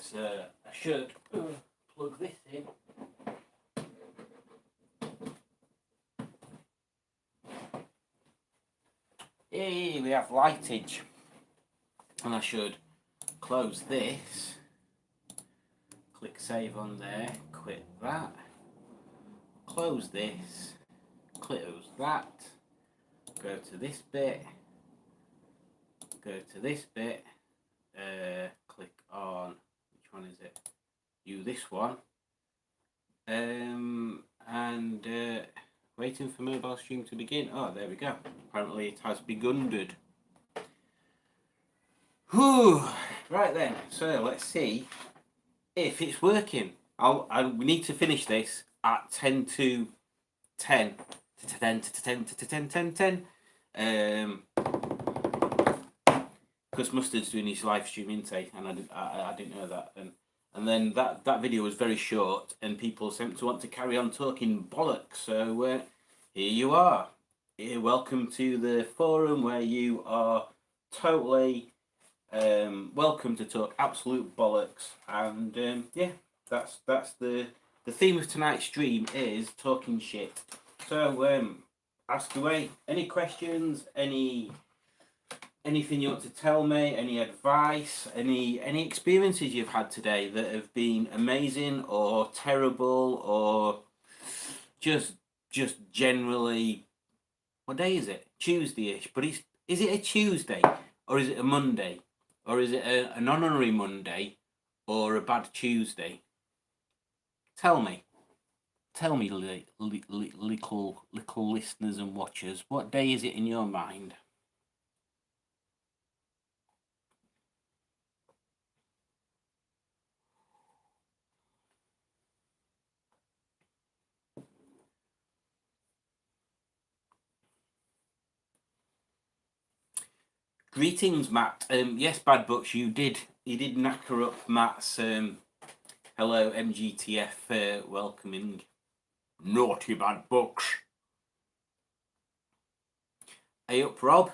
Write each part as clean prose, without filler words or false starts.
So I should plug this in. Hey, we have lightage. And I should close this. Click save on there. Quit that. Close this. Close that. Go to this bit. Go to this bit. Click on, which one is it? This one. And waiting for mobile stream to begin. Oh, there we go. Apparently it has begun. Whew. Right then, so let's see if it's working. We need to finish this at 10 to 10. 10 to 10 to 10, 10, 10. Because Mustard's doing his live stream intake, and I didn't know that. And then that video was very short, and people seem to want to carry on talking bollocks. So here you are. Welcome to the forum where you are totally welcome to talk absolute bollocks. And yeah, that's the theme of tonight's stream is talking shit. So ask away. Any questions? Anything you want to tell me, any advice, any experiences you've had today that have been amazing or terrible or just generally, what day is it? Tuesday-ish, but is it a Tuesday or is it a Monday or is it an honorary Monday or a bad Tuesday? Tell me, little listeners and watchers, what day is it in your mind? Greetings, Matt. Yes, Bad Books, you did knacker up Matt's hello MGTF welcoming. Naughty Bad Books. Hey up, Rob.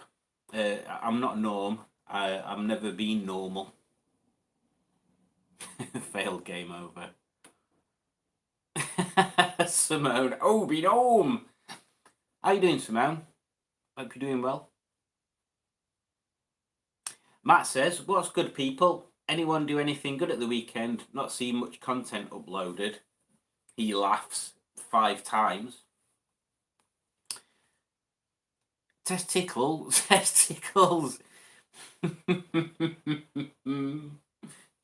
I'm not Norm. I've never been normal. Failed game over. Simone. Oh, be Norm. How you doing, Simone? Hope you're doing well. Matt says, what's good, people? Anyone do anything good at the weekend? Not seeing much content uploaded. He laughs 5 times. Testicles.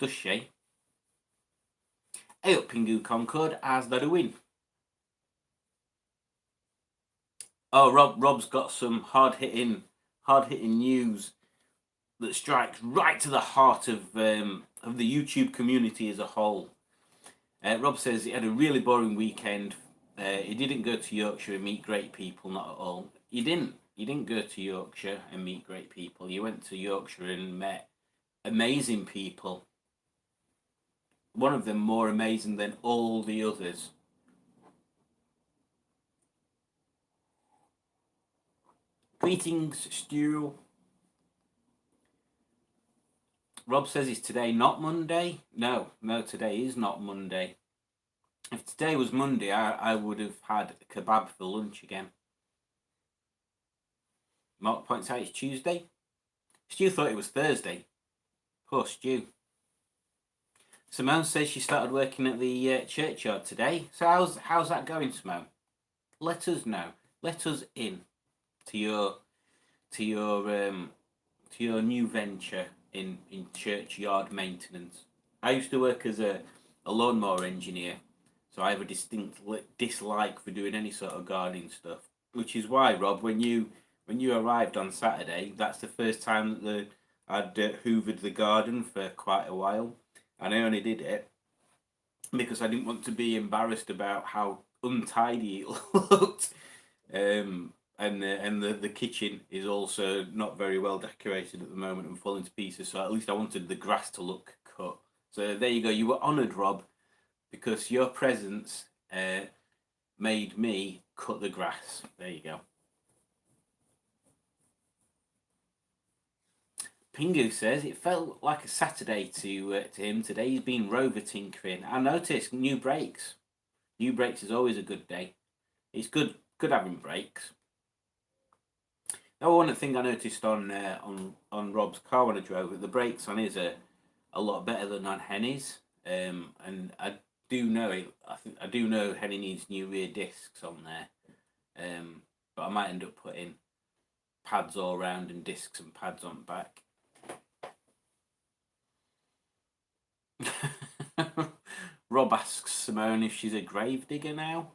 Does she? Hey up, Pingu Concord. How's that a win? Oh, Rob's got some hard hitting news that strikes right to the heart of the YouTube community as a whole. Rob says he had a really boring weekend. He didn't go to Yorkshire and meet great people, not at all. He didn't go to Yorkshire and meet great people. He went to Yorkshire and met amazing people. One of them more amazing than all the others. Greetings, Stu. Rob says it's today not Monday. No, today is not Monday. If today was Monday, I would have had a kebab for lunch again. Mark points out it's Tuesday. Stu thought it was Thursday. Poor Stu. Simone says she started working at the churchyard today. So how's that going, Simone? Let us know. Let us in to your new venture in churchyard maintenance. I used to work as a lawnmower engineer, so I have a distinct dislike for doing any sort of gardening stuff. Which is why, Rob, when you arrived on Saturday, that's the first time that I'd hoovered the garden for quite a while, and I only did it because I didn't want to be embarrassed about how untidy it looked. And the kitchen is also not very well decorated at the moment and falling to pieces, so at least I wanted the grass to look cut. So there you go, you were honoured, Rob, because your presence made me cut the grass. There you go. Pingu says it felt like a Saturday to him today. He's been rover tinkering. I noticed new brakes. New brakes is always a good day. It's good having brakes. Now, one thing I noticed on Rob's car when I drove it, the brakes on his are a lot better than on Henny's. And I do know it. I do know Henny needs new rear discs on there. But I might end up putting pads all around and discs and pads on back. Rob asks Simone if she's a gravedigger now.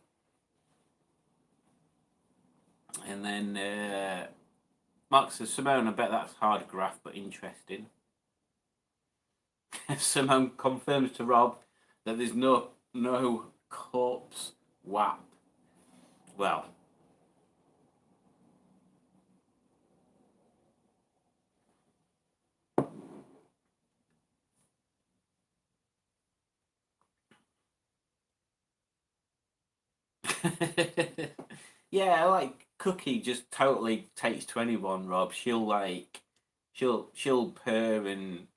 And then Mark says, Simone, I bet that's hard graph, but interesting. Simone confirms to Rob that there's no corpse WAP. Well, yeah, like Cookie just totally takes to anyone, Rob. She'll purr and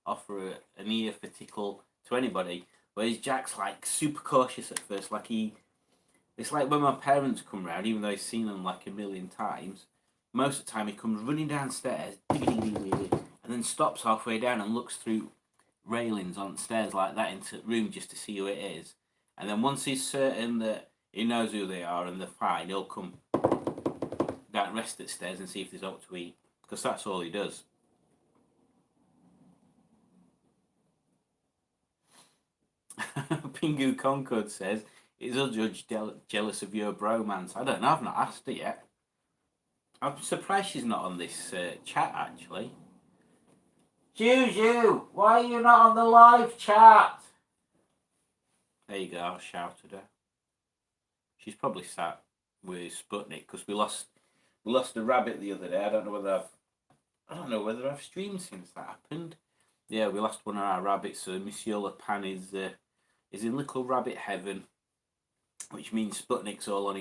offer an ear for tickle to anybody. Whereas Jack's like super cautious at first. It's like when my parents come round, even though he's seen them like a million times. Most of the time he comes running downstairs, and then stops halfway down and looks through railings on stairs like that into the room just to see who it is. And then once he's certain that he knows who they are and they're fine, he'll come down, rest at the stairs and see if there's out to eat. Because that's all he does. Pingu Concord says, is a judge jealous of your bromance? I don't know, I've not asked her yet. I'm surprised she's not on this chat, actually. Juju, why are you not on the live chat? There you go, I'll shout at her. She's probably sat with Sputnik because we lost a rabbit the other day. I don't know whether I've streamed since that happened. Yeah, we lost one of our rabbits, so Monsieur Le Pan is in little rabbit heaven, which means Sputnik's all on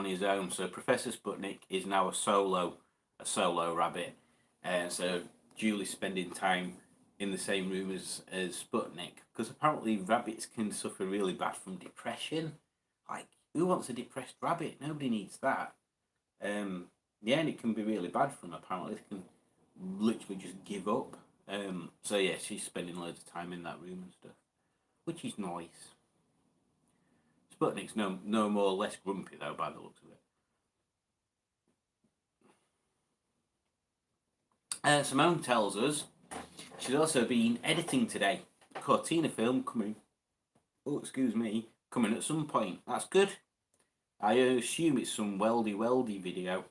his own. So Professor Sputnik is now a solo rabbit, and so Julie's spending time in the same room as Sputnik, because apparently rabbits can suffer really bad from depression. Like, who wants a depressed rabbit? Nobody needs that. Yeah, and it can be really bad for them. Apparently, they can literally just give up. So yeah, she's spending loads of time in that room and stuff, which is nice. Sputnik's no more or less grumpy though, by the looks of it. Simone tells us she's also been editing today. Cortina film coming. Oh, excuse me, coming at some point. That's good. I assume it's some weldy video.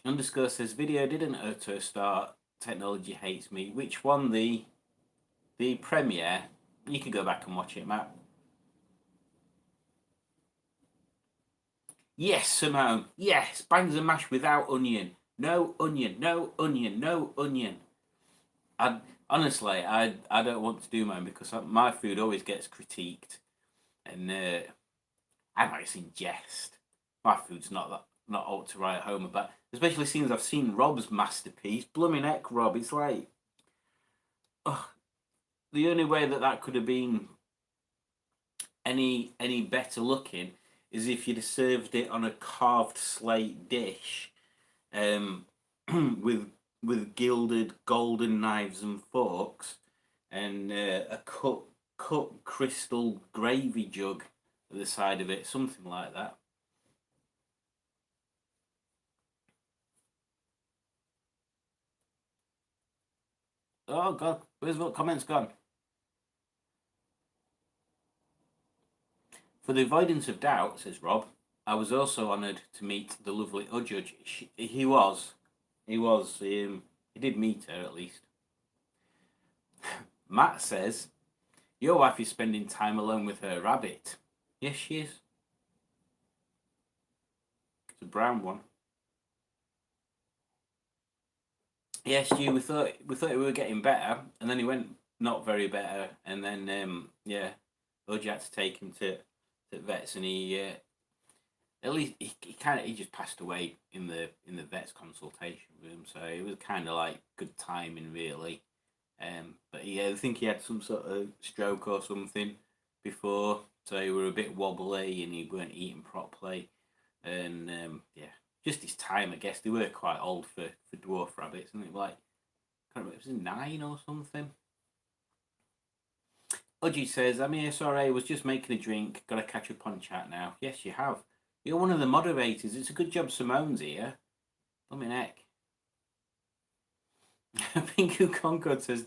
Underscore says video didn't auto start. Technology hates me. Which one? The premiere. You can go back and watch it, Matt. Yes, Simone. Yes, bangs and mash without onion. No onion. No onion. No onion. Honestly, I don't want to do mine because my food always gets critiqued, and I know it's in jest. My food's not ought to write home about, especially since I've seen Rob's masterpiece, Blooming Heck Rob. It's like, the only way that could have been any better looking is if you'd have served it on a carved slate dish, with gilded golden knives and forks, and a cut crystal gravy jug at the side of it, something like that. Oh God, where's what comments gone? For the avoidance of doubt, says Rob, I was also honoured to meet the lovely judge. He did meet her at least. Matt says, your wife is spending time alone with her rabbit. Yes, she is. It's a brown one. Yes, Stu, we thought we were getting better, and then he went not very better, and then Udge had to take him to vets, and he at least he just passed away in the vet's consultation room, so it was kind of like good timing, really. But yeah, I think he had some sort of stroke or something before, so he were a bit wobbly and he weren't eating properly, and yeah, just his time, I guess. They were quite old for dwarf rabbits, and it was like, I can't remember, it was 9 or something. Udgy says, I'm here, sorry, I was just making a drink. Gotta catch up on chat now. Yes, you have. You're one of the moderators. It's a good job Simone's here. Blumming heck. Pinku Concord says,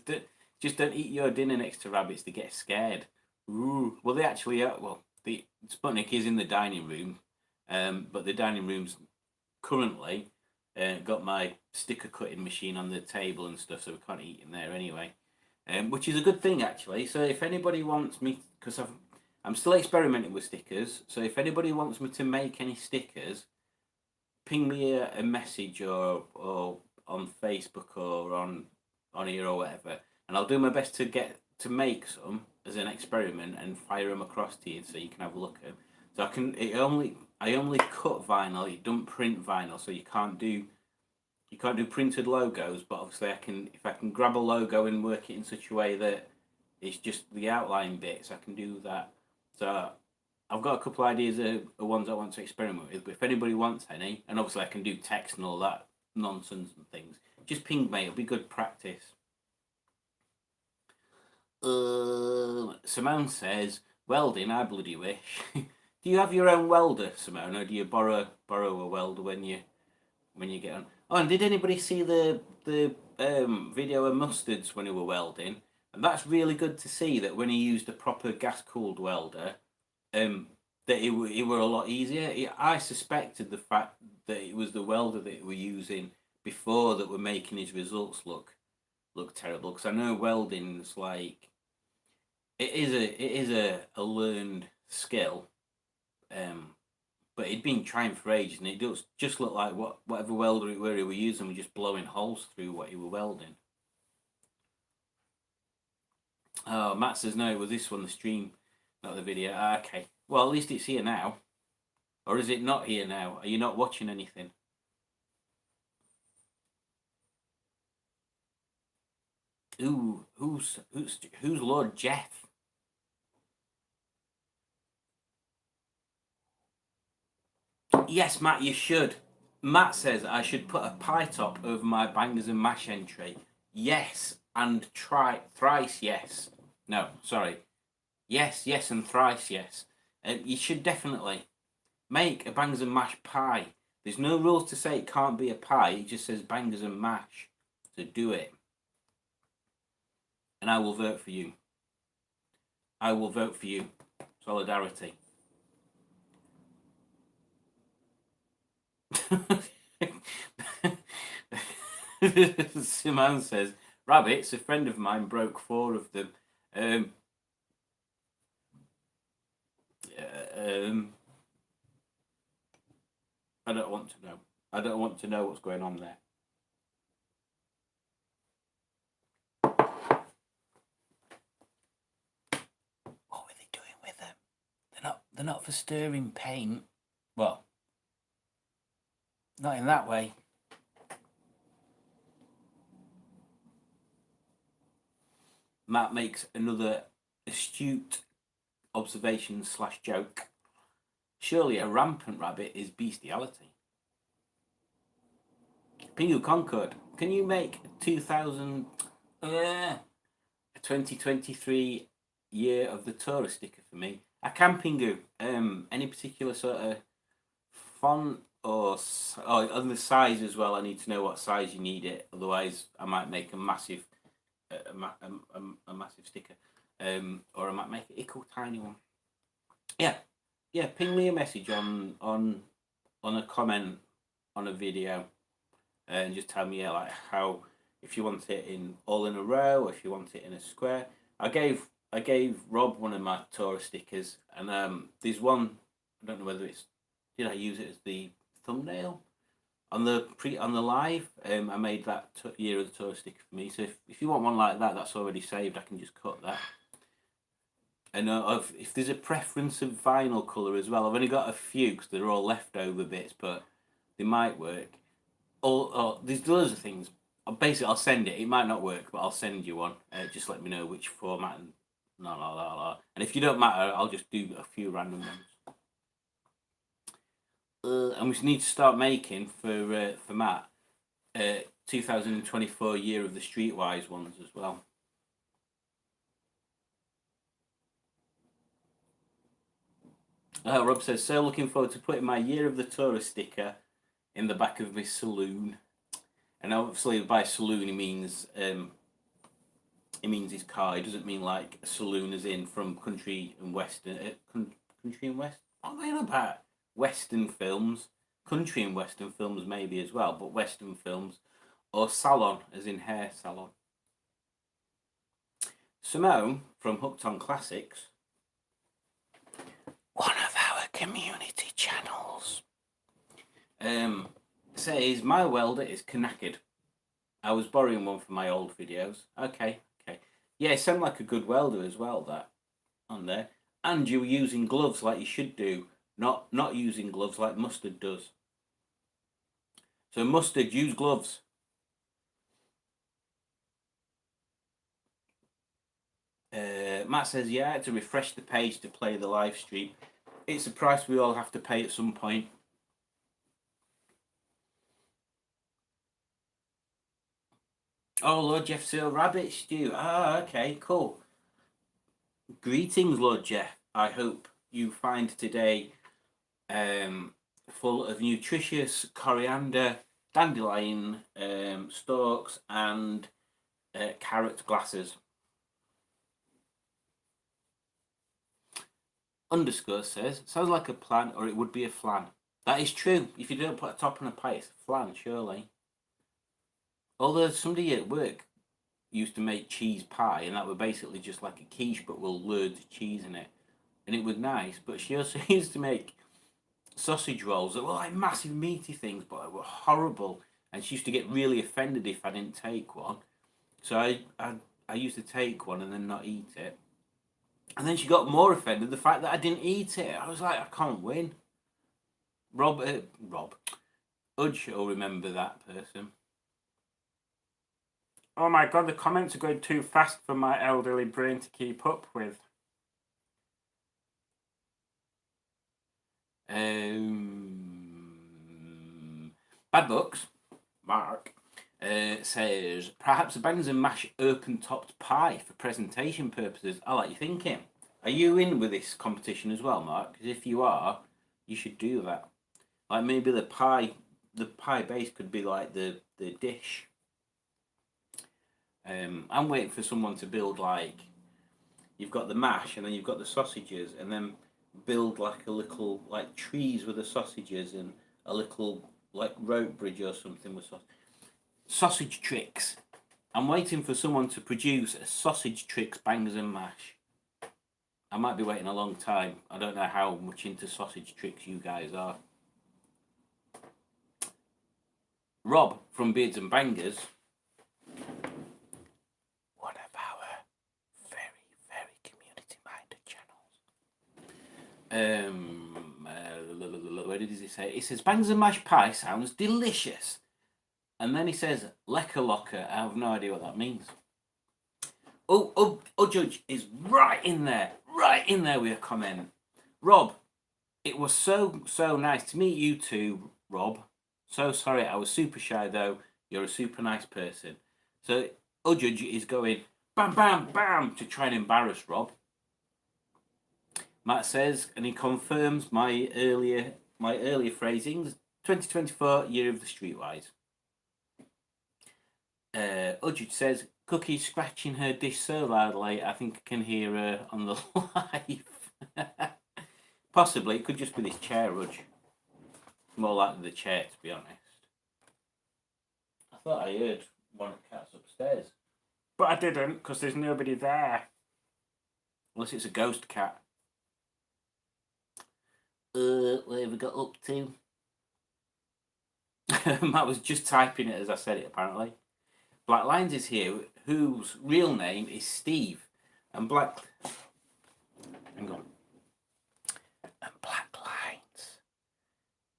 just don't eat your dinner next to rabbits. They get scared. Ooh. Well, they actually are. Well, the Sputnik is in the dining room, but the dining room's currently got my sticker cutting machine on the table and stuff, so we can't eat in there anyway. Which is a good thing, actually. So if anybody wants me, because I'm still experimenting with stickers, so if anybody wants me to make any stickers, ping me a message or on Facebook or on here or whatever, and I'll do my best to make some as an experiment and fire them across to you so you can have a look at them. So I only cut vinyl. You don't print vinyl, so you can't do printed logos. But obviously, if I can grab a logo and work it in such a way that it's just the outline bits, I can do that. So I've got a couple of ideas of ones I want to experiment with. But if anybody wants any, and obviously I can do text and all that nonsense and things, just ping me. It'll be good practice. Simone says, welding, I bloody wish. Do you have your own welder, Simone, or do you borrow a welder when you get on? Oh, and did anybody see the video of Mustards when he were welding? And that's really good to see that when he used a proper gas cooled welder, that it were a lot easier. I suspected the fact that it was the welder that he were using before that were making his results look terrible. Because I know welding's like it is a learned skill, but he'd been trying for ages, and it does just look like whatever welder he were using were just blowing holes through what he were welding. Oh, Matt says no, it was this one, the stream, not the video. Okay, well at least it's here now, or is it not here now? Are you not watching anything? Ooh, who's Lord Jeff? Yes, Matt, you should. Matt says I should put a pie top over my bangers and mash entry. Yes, and thrice yes. No, sorry. Yes, yes, and thrice yes. You should definitely make a bangers and mash pie. There's no rules to say it can't be a pie. It just says bangers and mash. So do it. And I will vote for you. I will vote for you. Solidarity. Simone says, rabbits, a friend of mine broke 4 of them. I don't want to know. I don't want to know what's going on there. What were they doing with them? They're not for stirring paint. Well, not in that way. Matt makes another astute observation / joke. Surely a rampant rabbit is bestiality. Pingu Concord, can you make 2023 year of the tourist sticker for me? I can, Pingu. Any particular sort of font or on the size as well? I need to know what size you need it. Otherwise, I might make a massive massive sticker, or I might make it a cool tiny one. Yeah. Ping me a message on a comment on a video, and just tell me like how, if you want it all in a row or if you want it in a square. I gave Rob one of my tourist stickers, and there's one, I don't know whether it's, did I use it as the thumbnail on the live? I made that year of the tourist sticker for me. So if you want one like that, that's already saved. I can just cut that. And if there's a preference of vinyl colour as well, I've only got a few because they're all leftover bits, but they might work. Or there's loads of things. Basically, I'll send it. It might not work, but I'll send you one. Just let me know which format and And if you don't matter, I'll just do a few random ones. And we need to start making for Matt 2024 Year of the Streetwise ones as well. Rob says, so looking forward to putting my Year of the Torah sticker in the back of my saloon. And obviously by saloon he means his car. It doesn't mean like a saloon as in from country and western country and west. What am I on about? Western films, country and western films maybe as well, but western films, or salon as in hair salon. Simone from Hooked on Classics, one of our community channels, says my welder is knackered. I was borrowing one for my old videos. Okay. Yeah, it sounded like a good welder as well, that on there. And you were using gloves like you should do, not using gloves like Mustard does. So Mustard, use gloves. Matt says, yeah, I had to refresh the page to play the live stream. It's a price we all have to pay at some point. Oh, Lord Jeff Seal Rabbit Stew. Ah, okay, cool. Greetings, Lord Jeff. I hope you find today full of nutritious coriander, dandelion stalks, and carrot glasses. Underscore says, sounds like a plan, or it would be a flan. That is true. If you don't put a top on a pie, it's a flan, surely. Although somebody at work used to make cheese pie, and that were basically just like a quiche, but with loads of cheese in it, and it was nice. But she also used to make sausage rolls that were like massive meaty things, but they were horrible. And she used to get really offended if I didn't take one. So I used to take one and then not eat it. And then she got more offended the fact that I didn't eat it. I was like, I can't win. Rob, Udge will remember that person. Oh my god, the comments are going too fast for my elderly brain to keep up with. Bad Books, Mark, says, perhaps a bangers and mash open-topped pie for presentation purposes. I like your thinking. Are you in with this competition as well, Mark? Because if you are, you should do that. Like maybe the pie base could be like the dish. I'm waiting for someone to build like, you've got the mash and then you've got the sausages, and then build like a little like trees with the sausages and a little like rope bridge or something with sausage tricks. I'm waiting for someone to produce a sausage tricks bangers and mash. I might be waiting a long time. I don't know how much into sausage tricks you guys are. Rob from Beards and Bangers, one of our very, very community-minded channels. Where did he say? He says, bangers and mash pie sounds delicious. And then he says, lecker locker. I have no idea what that means. Oh, Judge is right in there with a comment. Rob, it was so nice to meet you too, Rob. So sorry, I was super shy though. You're a super nice person. So Judge is going bam, bam, bam to try and embarrass Rob. Matt says, and he confirms my earlier phrasings. 2024 Year of the Streetwise. Udge says, Cookie scratching her dish so loudly I think I can hear her on the live. Possibly, it could just be this chair, Udge. More likely the chair, to be honest. I thought I heard one of the cats upstairs. But I didn't, because there's nobody there. Unless it's a ghost cat. Where have we got up to? Matt was just typing it as I said it, apparently. Black Lines is here, whose real name is Steve. And Black Hang on. And Black Lines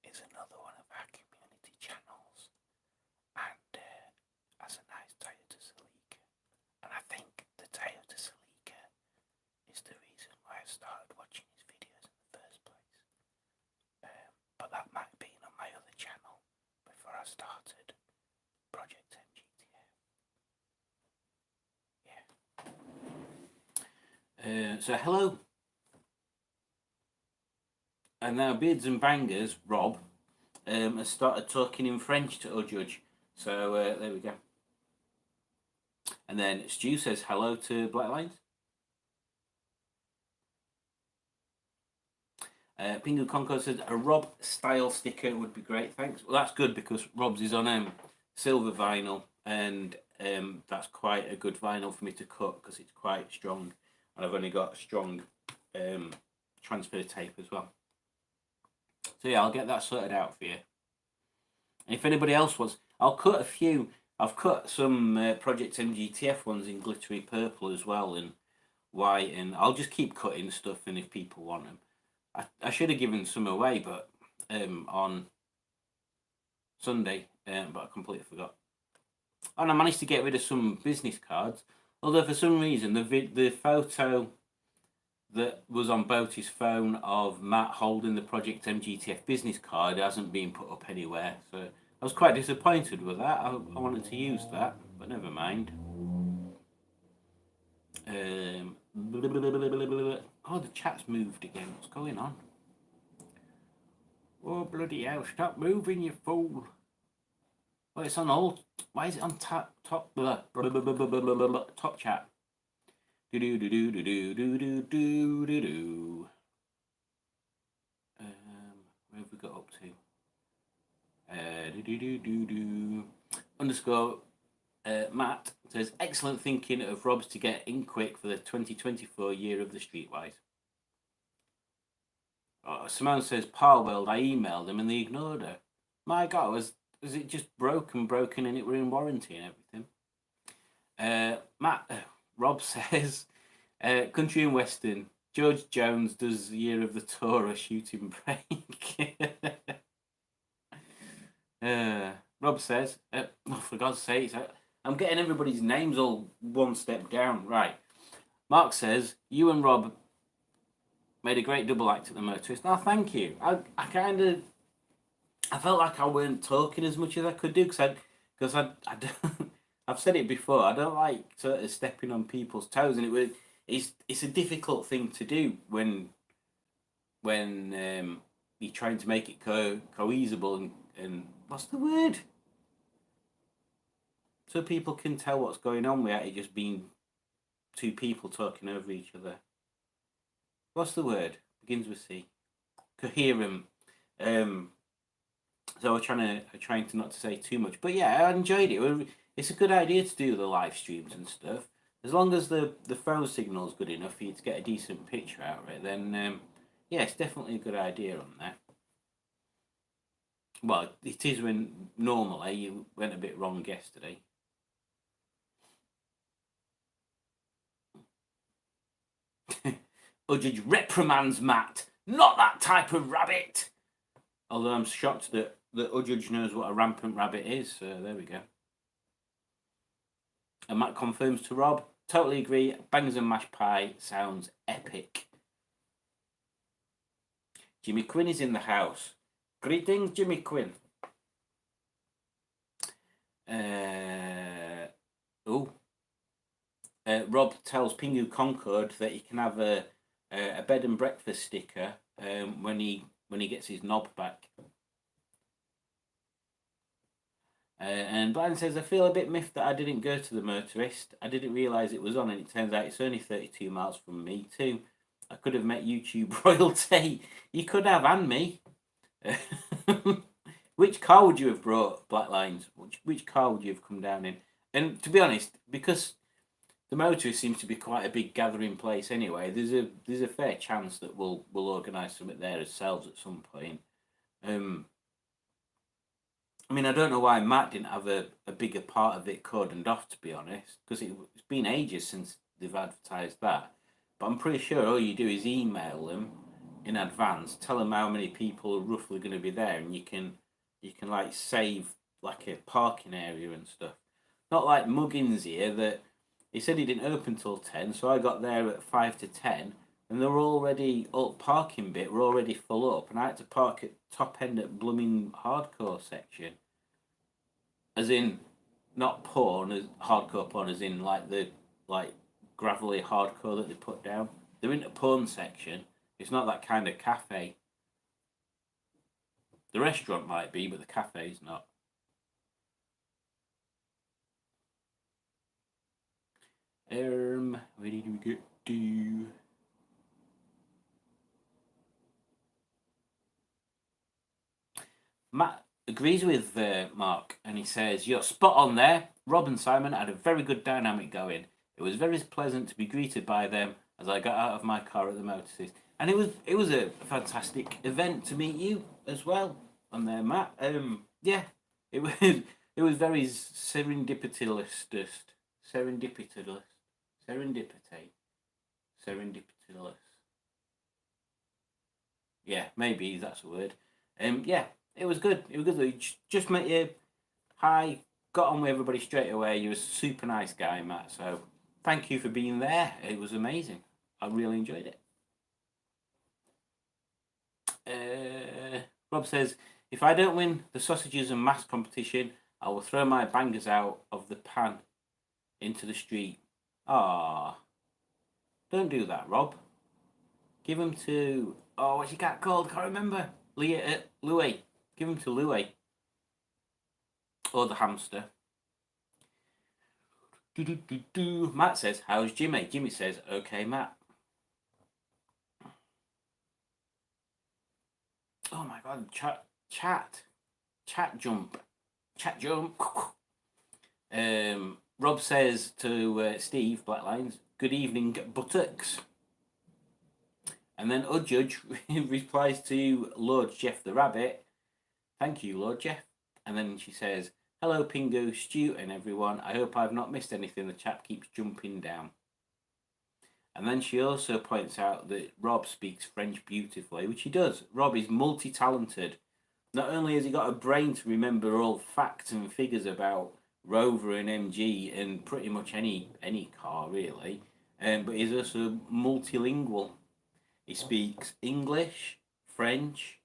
is another one of our community channels, and has a nice Toyota Celica. And I think the Toyota Celica is the reason why I started watching his videos in the first place. But that might have been on my other channel before I started ProjectMGTF. Yeah. So hello. And now Beards and Bangers, Rob, has started talking in French to our judge. So there we go. And then Stu says hello to Black Lines. Pingu Concord says a Rob style sticker would be great, thanks. Well, that's good because Rob's is on silver vinyl, and that's quite a good vinyl for me to cut because it's quite strong, and I've only got strong transfer tape as well. So yeah, I'll get that sorted out for you. And if anybody else wants, I'll cut a few. I've cut some ProjectMGTF ones in glittery purple as well, and white, and I'll just keep cutting stuff, and if people want them. I should have given some away, but on Sunday, but I completely forgot. And I managed to get rid of some business cards, although for some reason the photo that was on Boaty's phone of Matt holding the ProjectMGTF business card hasn't been put up anywhere, so I was quite disappointed with that. I wanted to use that, but never mind. Oh, the chat's moved again. What's going on? Oh, bloody hell. Stop moving, you fool. Well, it's on all... Why is it on top chat? Do-do-do-do-do-do-do-do-do-do. Where have we got up to? Do-do-do-do-do. Underscore... Matt says, excellent thinking of Rob's to get in quick for the 2024 year of the Streetwise. Simone says, Parwell, I emailed them and they ignored her. My God, was it just broken and it were in warranty and everything? Rob says, country and western, George Jones does the year of the Torah shooting break. Rob says, oh, for God's sake, I'm getting everybody's names all one step down. Right. Mark says, you and Rob made a great double act at the Motorist. Oh, thank you. I felt like I weren't talking as much as I could do because I've said it before. I don't like sort of stepping on people's toes, and it's a difficult thing to do when you're trying to make it cohesible and what's the word? So people can tell what's going on without it just being two people talking over each other. What's the word? Begins with C. Coherent. So I'm trying to not to say too much, but yeah, I enjoyed it. It's a good idea to do the live streams and stuff, as long as the phone signal's good enough for you to get a decent picture out of it. Then yeah, it's definitely a good idea on that. Well, it is when normally you went a bit wrong yesterday. Udge reprimands Matt. Not that type of rabbit. Although I'm shocked that Udge knows what a rampant rabbit is. So there we go. And Matt confirms to Rob. Totally agree. Bangers and mash pie sounds epic. Jimmy Quinn is in the house. Greetings, Jimmy Quinn. Rob tells Pingu Concord that he can have a bed and breakfast sticker when he gets his knob back. And Brian says, I feel a bit miffed that I didn't go to the Motorist. I didn't realise it was on, and it turns out it's only 32 miles from me too. I could have met YouTube royalty. You could have, and me. Which car would you have brought, Black Lines? Which car would you have come down in? And to be honest, because the Motorist seems to be quite a big gathering place anyway, there's a fair chance that we'll organise something there ourselves at some point. I mean, I don't know why Matt didn't have a bigger part of it cordoned off, to be honest, because it's been ages since they've advertised that. But I'm pretty sure all you do is email them in advance, tell them how many people are roughly going to be there, and you can like save like a parking area and stuff. Not like Muggins here that he said he didn't open till 10, so I got there at 5 to 10, and they were already up parking bit were already full up, and I had to park at top end at blooming hardcore section, as in not porn as hardcore porn, as in like the like gravelly hardcore that they put down. They're in the porn section. It's not that kind of cafe. The restaurant might be, but the cafe's not. Where did we get to? Matt agrees with Mark, and he says, "You're spot on there. Rob and Simon had a very good dynamic going. It was very pleasant to be greeted by them as I got out of my car at the Motorsis, and it was a fantastic event to meet you as well on there, Matt. Yeah, it was it was very serendipitous, serendipitous, serendipity, serendipitous. Yeah, maybe that's a word. Yeah, it was good. It was good. Just met you. Hi, got on with everybody straight away. You're a super nice guy, Matt. So thank you for being there. It was amazing. I really enjoyed it. Rob says, if I don't win the sausages and mass competition, I will throw my bangers out of the pan into the street. Ah, don't do that, Rob. Give them to, oh, what's your cat called? Can't remember. Louis. Give them to Louis. Or the hamster. Matt says, how's Jimmy? Jimmy says, okay, Matt. Oh my god, chat jump. Rob says to Steve Black Lions, good evening, buttocks. And then Udjudge replies to Lord Jeff the Rabbit, thank you, Lord Jeff. And then she says, hello, Pingu, Stu, and everyone. I hope I've not missed anything. The chap keeps jumping down. And then she also points out that Rob speaks French beautifully, which he does. Rob is multi-talented. Not only has he got a brain to remember all facts and figures about Rover and MG and pretty much any car, really, but he's also multilingual. He speaks English, French,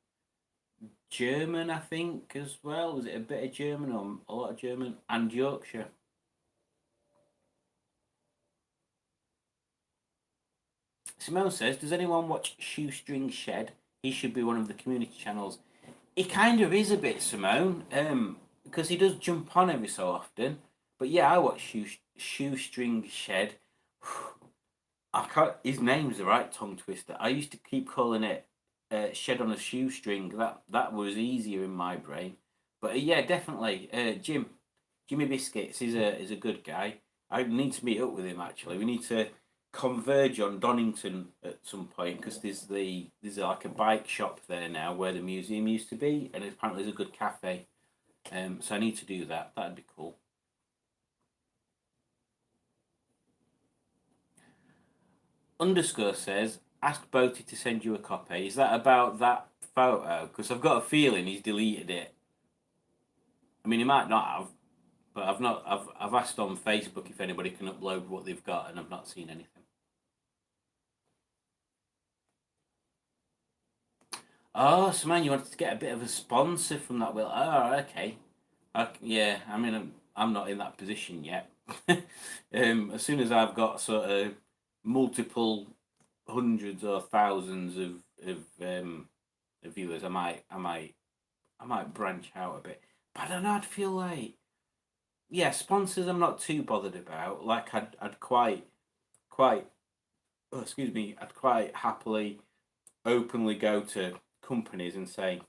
German, I think, as well. Was it a bit of German or a lot of German? And Yorkshire. Simone says, does anyone watch Shoestring Shed? He should be one of the community channels. He kind of is a bit, Simone, because he does jump on every so often. But yeah, I watch Shoestring Shed. I can't. His name's the right tongue twister. I used to keep calling it Shed on a Shoestring. That was easier in my brain. But yeah, definitely, Jimmy Biscuits is a good guy. I need to meet up with him actually. We need to converge on Donington at some point because there's like a bike shop there now where the museum used to be, and apparently there's a good cafe. So I need to do that. That'd be cool. Underscore says, ask Boaty to send you a copy. Is that about that photo? Because I've got a feeling he's deleted it. I mean, he might not have, but I've not. I've asked on Facebook if anybody can upload what they've got, and I've not seen anything. Oh, so man, you wanted to get a bit of a sponsor from that will. Oh, okay. Yeah, I mean, I'm not in that position yet. As soon as I've got sort of multiple hundreds or thousands of viewers, I might branch out a bit. But I don't know. I'd feel like, yeah, sponsors. I'm not too bothered about. Like, I'd quite. Oh, excuse me. I'd quite happily, openly go to companies and say,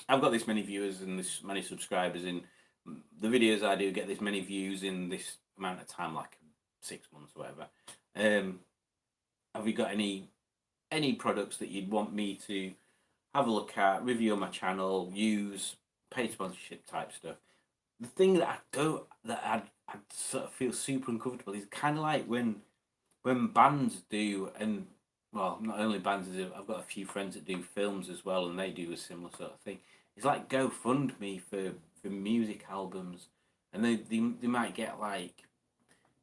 I've got this many viewers and this many subscribers, and the videos I do get this many views in this amount of time, like 6 months or whatever. Have you got any products that you'd want me to have a look at, review on my channel, use, paid sponsorship type stuff? The thing that I'd sort of feel super uncomfortable is kind of like when when bands do, and well, not only bands, I've got a few friends that do films as well, and they do a similar sort of thing. It's like GoFundMe for music albums, and they might get like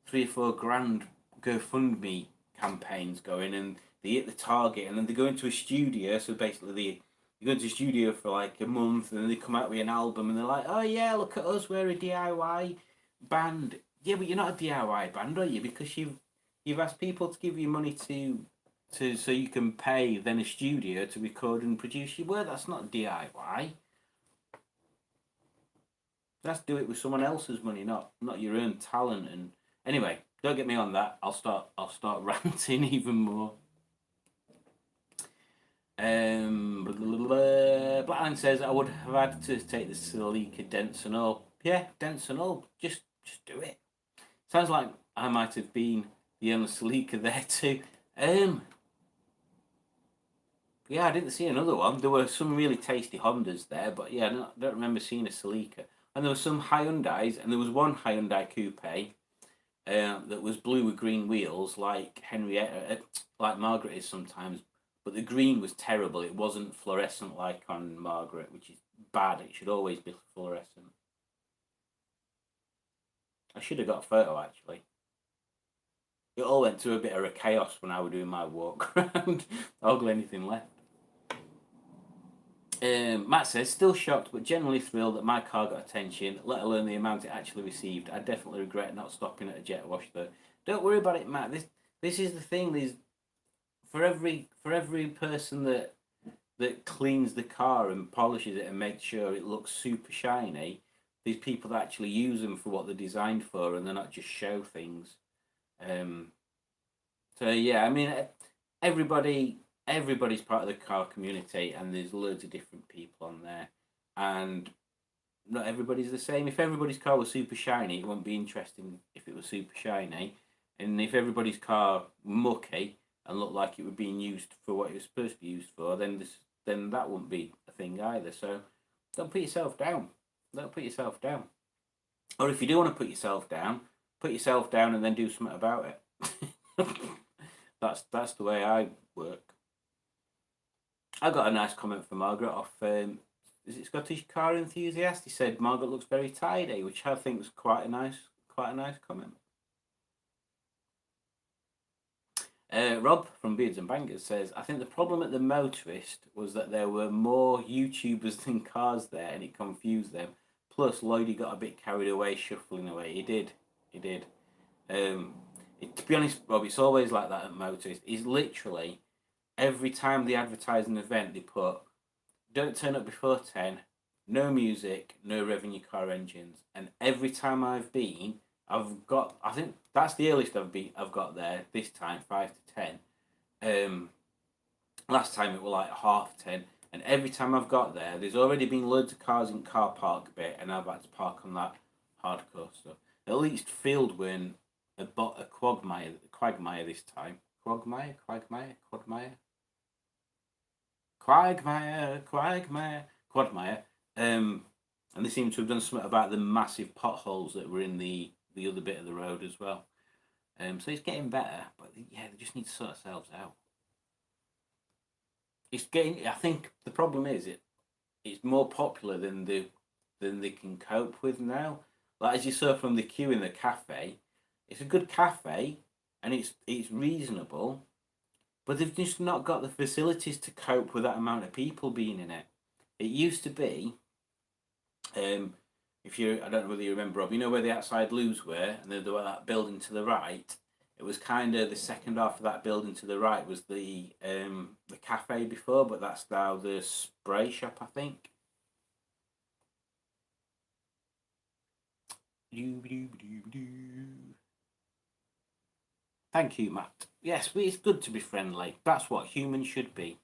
3 or 4 grand GoFundMe campaigns going, and they hit the target, and then they go into a studio. So basically, they go into a studio for like a month, and then they come out with an album, and they're like, "Oh yeah, look at us, we're a DIY band." Yeah, but you're not a DIY band, are you? Because you've asked people to give you money to so you can pay then a studio to record and produce your work. That's not DIY. That's do it with someone else's money, not your own talent. And anyway, don't get me on that. I'll start ranting even more. Blackline says I would have had to take the Celica Denson. Yeah, Denson. Just do it. Sounds like I might have been the only Celica there too. Yeah, I didn't see another one. There were some really tasty Hondas there, but yeah, I don't remember seeing a Celica. And there were some Hyundais, and there was one Hyundai coupe that was blue with green wheels, like Henrietta, like Margaret is sometimes. But the green was terrible. It wasn't fluorescent like on Margaret, which is bad. It should always be fluorescent. I should have got a photo actually. It all went to a bit of a chaos when I was doing my walk around. Hardly anything left. Matt says, still shocked but generally thrilled that my car got attention, let alone the amount it actually received. I definitely regret not stopping at a jet wash though. Don't worry about it, Matt. This is the thing. There's for every person that cleans the car and polishes it and makes sure it looks super shiny, there's people that actually use them for what they're designed for, and they're not just show things. Um, so yeah, I mean, everybody's part of the car community, and there's loads of different people on there, and not everybody's the same. If everybody's car was super shiny, it wouldn't be interesting if it was super shiny, and if everybody's car mucky and looked like it was being used for what it was supposed to be used for, then that wouldn't be a thing either. So don't put yourself down. Don't put yourself down. Or if you do want to put yourself down and then do something about it. That's the way I work. I got a nice comment from Margaret off. Is it Scottish Car Enthusiast? He said Margaret looks very tidy, which I think was quite a nice comment. Rob from Beards and Bangers says, I think the problem at the Motorist was that there were more YouTubers than cars there, and it confused them. Plus, Lloydie got a bit carried away, shuffling away. He did. To be honest, Rob, it's always like that at Motorist. It's literally every time they advertise an event, they put, don't turn up before 10, no music, no revenue car engines. And every time I've been, I think that's the earliest I've got there this time, 5 to 10. Last time it was like 10:30, and every time I've got there, there's already been loads of cars in car park bit, and I've had to park on that hardcore stuff. At least Fieldwin a quagmire this time. Quagmire. And they seem to have done something about the massive potholes that were in the other bit of the road as well. So it's getting better, but yeah, they just need to sort themselves out. It's getting. I think the problem is it's more popular than they can cope with now. Like as you saw from the queue in the cafe, it's a good cafe, and it's reasonable, but they've just not got the facilities to cope with that amount of people being in it. It used to be, if you, I don't know whether you remember, Rob, you know where the outside loos were, and there was that building to the right. It was kind of the second half of that building to the right was the cafe before, but that's now the spray shop, I think. Thank you, Matt. Yes, it's good to be friendly. That's what humans should be.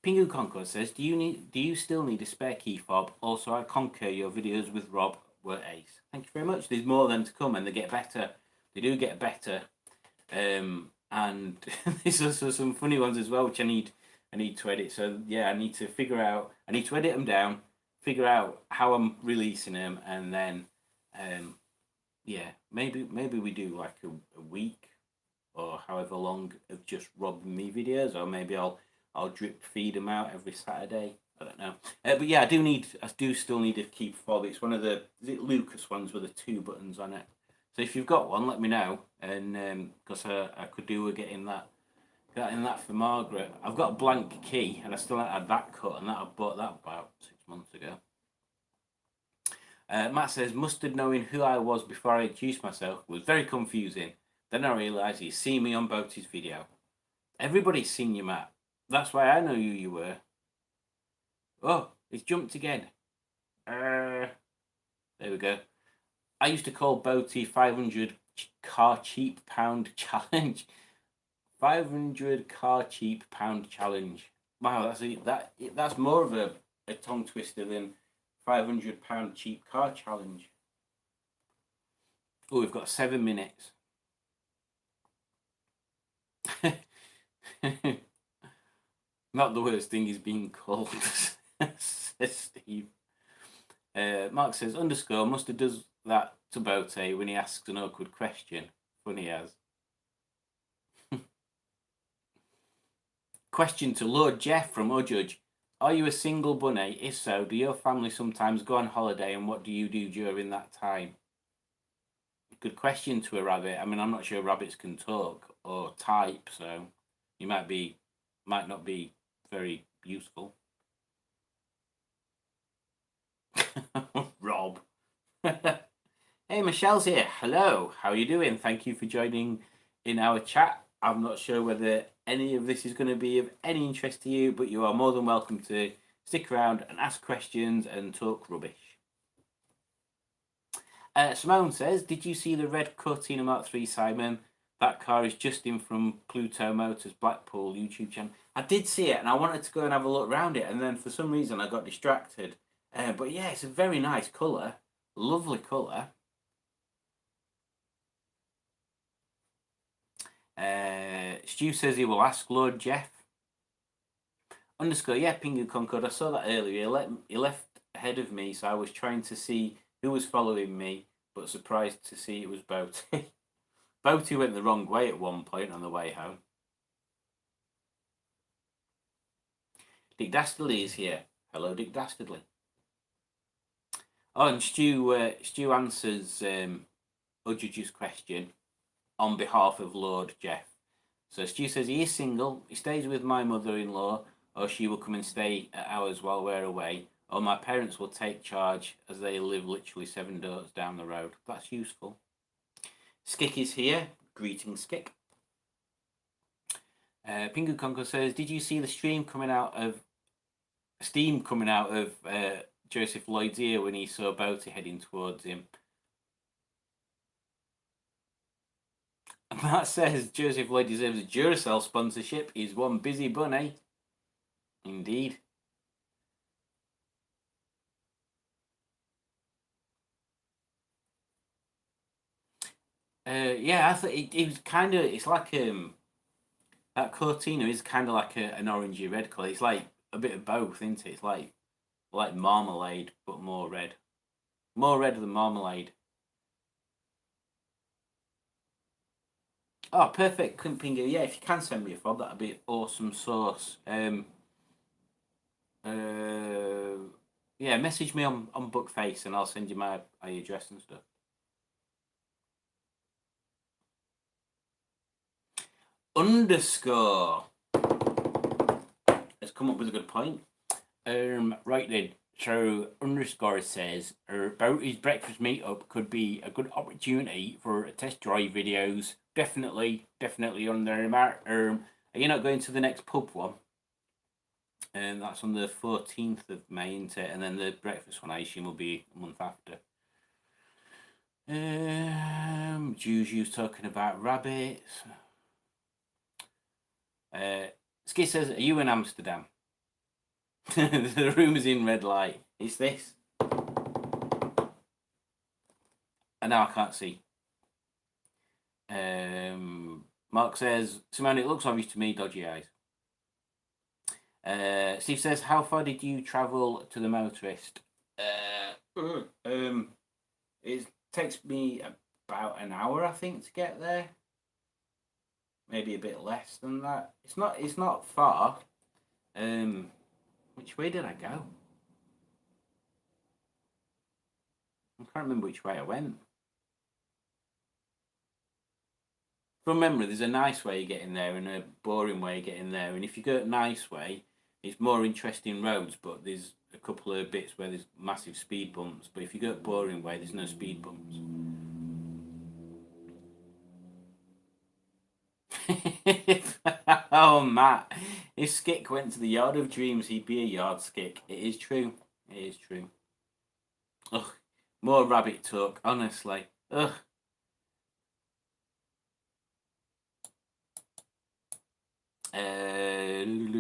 Pingu Concord says, do you still need a spare key fob? Also, I concur your videos with Rob were ace. Thank you very much. There's more of them to come, and they get better. They do get better. And there's also some funny ones as well, which I need to edit. So yeah, I need to edit them down, figure out how I'm releasing them, and then yeah, maybe we do like a week or however long of just Rob and me videos, or maybe I'll drip feed them out every Saturday. I don't know, but yeah, I do still need a keep fob. It's one of the is it Lucas ones with the 2 buttons on it. So if you've got one, let me know, and because I could do with getting that for Margaret. I've got a blank key, and I still haven't had that cut, and I bought that about 6 months ago. Matt says, mustard knowing who I was before I introduced myself was very confusing. Then I realised he's seen me on Boaty's video. Everybody's seen you, Matt. That's why I know who you were. Oh, it's jumped again. There we go. I used to call Boaty 500 car cheap pound challenge. 500 car cheap pound challenge. Wow, that's more of a tongue twister than £500 cheap car challenge. Oh, we've got 7 minutes. Not the worst thing is being called, says Steve. Mark says, underscore, Mustard does that to Bote when he asks an awkward question. Funny as. Question to Lord Jeff from Ujudge. Are you a single bunny? If so, do your family sometimes go on holiday, and what do you do during that time? Good question to a rabbit. I mean, I'm not sure rabbits can talk or type, so you might not be very useful. Rob. Hey, Michelle's here. Hello. How are you doing? Thank you for joining in our chat. I'm not sure whether any of this is going to be of any interest to you, but you are more than welcome to stick around and ask questions and talk rubbish. Simone says, did you see the red Cortina Mark III, Simon? That car is Justin from Pluto Motors Blackpool YouTube channel. I did see it, and I wanted to go and have a look around it, and then for some reason I got distracted. But yeah, it's a very nice colour. Lovely colour. Stu says he will ask Lord Jeff. Underscore, yeah, Pingu Concord. I saw that earlier. He left ahead of me, so I was trying to see who was following me, but surprised to see it was Boaty. Boaty went the wrong way at one point on the way home. Dick Dastardly is here. Hello, Dick Dastardly. Oh, and Stu answers Ujudge's question on behalf of Lord Jeff. So Stu says he is single. He stays with my mother-in-law, or she will come and stay at ours while we're away, or my parents will take charge as they live literally 7 doors down the road. That's useful. Skick is here. Greetings, Skick. Pingu Conco says, did you see the steam coming out of Joseph Lloyd's ear when he saw Boaty heading towards him? Matt says Joseph Lloyd deserves a Duracell sponsorship. He's one busy bunny. Indeed. Yeah, I thought it was kind of. It's like that Cortina is kind of like an orangey red colour. It's like a bit of both, isn't it? It's like marmalade, but more red. More red than marmalade. Oh, perfect, Pingu. Yeah, if you can send me a fob, that'd be awesome sauce. Yeah, message me on Bookface and I'll send you my address and stuff. Underscore has come up with a good point. Right then. So Underscore says about his breakfast meetup could be a good opportunity for test drive videos. Definitely on there. Are you not going to the next pub one? And that's on the 14th of May, isn't it? And then the breakfast one, I assume, will be a month after. Juju's talking about rabbits. Ski says, are you in Amsterdam? The room is in red light. It's this. And now I can't see. Mark says, Simone, it looks obvious to me, dodgy eyes. Steve says, how far did you travel to the motorist? It takes me about an hour, I think, to get there. Maybe a bit less than that. It's not far. Which way did I go? I can't remember which way I went. From memory, there's a nice way of getting there and a boring way of getting there. And if you go a nice way, it's more interesting roads, but there's a couple of bits where there's massive speed bumps. But if you go a boring way, there's no speed bumps. Oh, Matt, if Skick went to the Yard of Dreams, he'd be a yard Skick. It is true. It is true. Ugh, more rabbit talk, honestly. Ugh.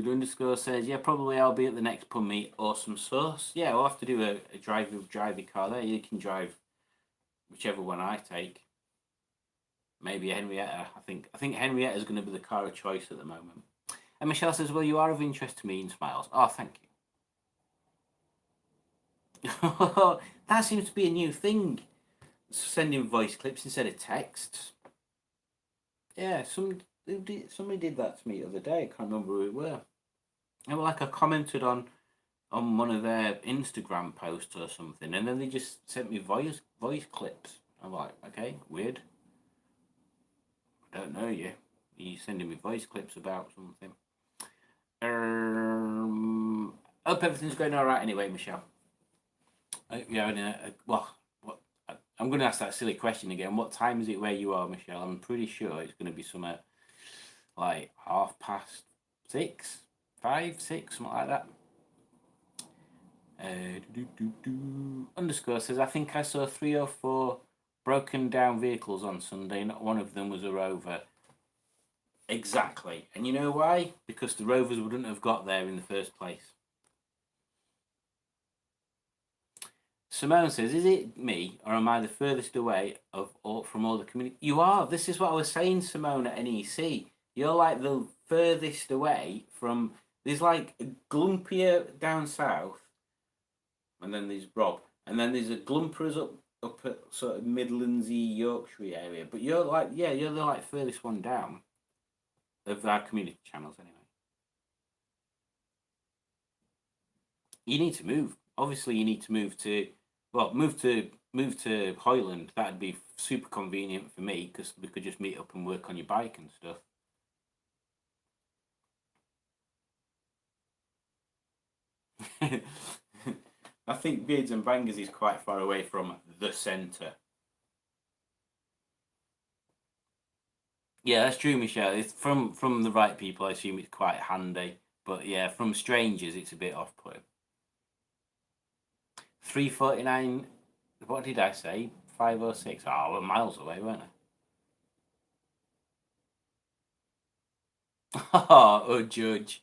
Underscore says, yeah, probably I'll be at the next pub meet. Awesome sauce. Yeah, we'll have to do a drive your car there. You can drive whichever one I take. Maybe Henrietta. I think Henrietta is going to be the car of choice at the moment. And Michelle says, well, you are of interest to me in smiles. Oh, thank you. That seems to be a new thing. Sending voice clips instead of texts. Yeah, somebody did that to me the other day. I can't remember who it were. And like I commented on one of their Instagram posts or something, and then they just sent me voice clips. I'm like, okay, weird. I don't know you. You're sending me voice clips about something. Hope everything's going all right anyway, Michelle. Yeah, well, I'm going to ask that silly question again. What time is it where you are, Michelle? I'm pretty sure it's going to be somewhere like 6:30, 5, 6, something like that. Underscore says, I think I saw 3 or 4 broken down vehicles on Sunday. Not one of them was a Rover. Exactly. And you know why? Because the Rovers wouldn't have got there in the first place. Simone says, is it me or am I the furthest away from all the community? You are. This is what I was saying, Simone, at NEC. You're like the furthest away from... There's like a Glumpier down south, and then there's Rob, and then there's a Glumpers up at sort of Midlandsy, Yorkshire area. But you're like, yeah, you're the like furthest one down of our community channels anyway. You need to move. Obviously, you need to move to... Well, move to Hoyland. That'd be super convenient for me because we could just meet up and work on your bike and stuff. I think Beards and Bangers is quite far away from the centre. Yeah, that's true, Michelle. It's from the right people. I assume it's quite handy, but yeah, from strangers, it's a bit off-putting. 3:49. What did I say? 5:06. Oh, we're miles away, weren't I? Oh, Judge.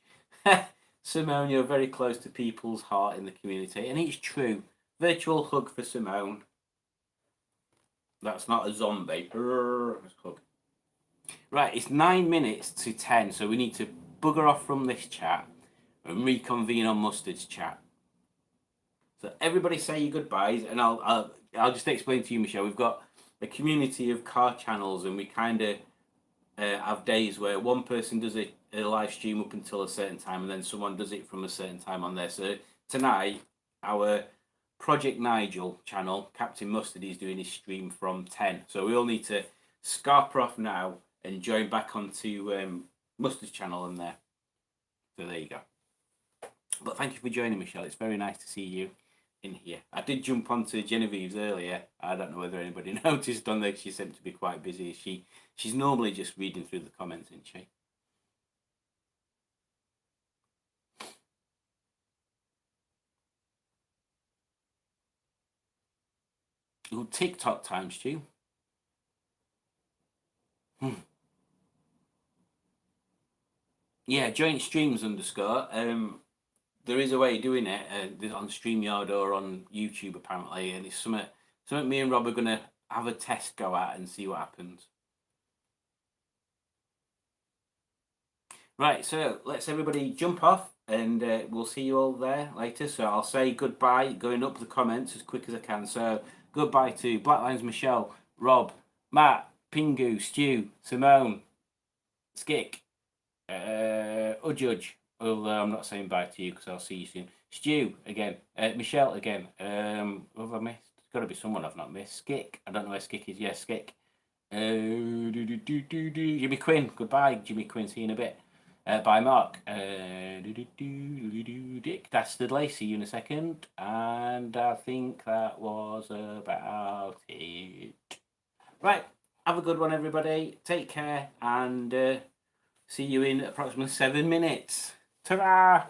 Simone, you're very close to people's heart in the community, and it's true. Virtual hug for Simone. That's not a zombie. Hug. Right, it's 9 minutes to 10, so we need to bugger off from this chat and reconvene on Mustard's chat. So everybody say your goodbyes, and I'll just explain to you, Michelle. We've got a community of car channels, and we kind of have days where one person does a live stream up until a certain time, and then someone does it from a certain time on there. So tonight, our Project Nigel channel, Captain Mustard, is doing his stream from 10. So we all need to scarper off now and join back onto Mustard's channel in there. So there you go. But thank you for joining, Michelle. It's very nice to see you in here. I did jump onto Genevieve's earlier. I don't know whether anybody noticed on there. She seemed to be quite busy. She's normally just reading through the comments, isn't she? Ooh, TikTok time, Stu. Yeah, joint streams underscore. There is a way of doing it on StreamYard or on YouTube apparently, and it's something me and Rob are gonna have a test go at and see what happens. Right, so let's everybody jump off, and we'll see you all there later. So I'll say goodbye, going up the comments as quick as I can. So goodbye to Black Lines Michelle, Rob, Matt, Pingu, Stu, Simone, Skick, Udjudge. Well, I'm not saying bye to you because I'll see you soon. Stu again, Michelle again. Who have I missed? There's got to be someone I've not missed. Skick. I don't know where Skick is. Yes, Skick. Jimmy Quinn. Goodbye, Jimmy Quinn. See you in a bit. Bye, Mark. Dick Dastardly. See you in a second. And I think that was about it. Right. Have a good one, everybody. Take care and see you in approximately 7 minutes. Ta-da!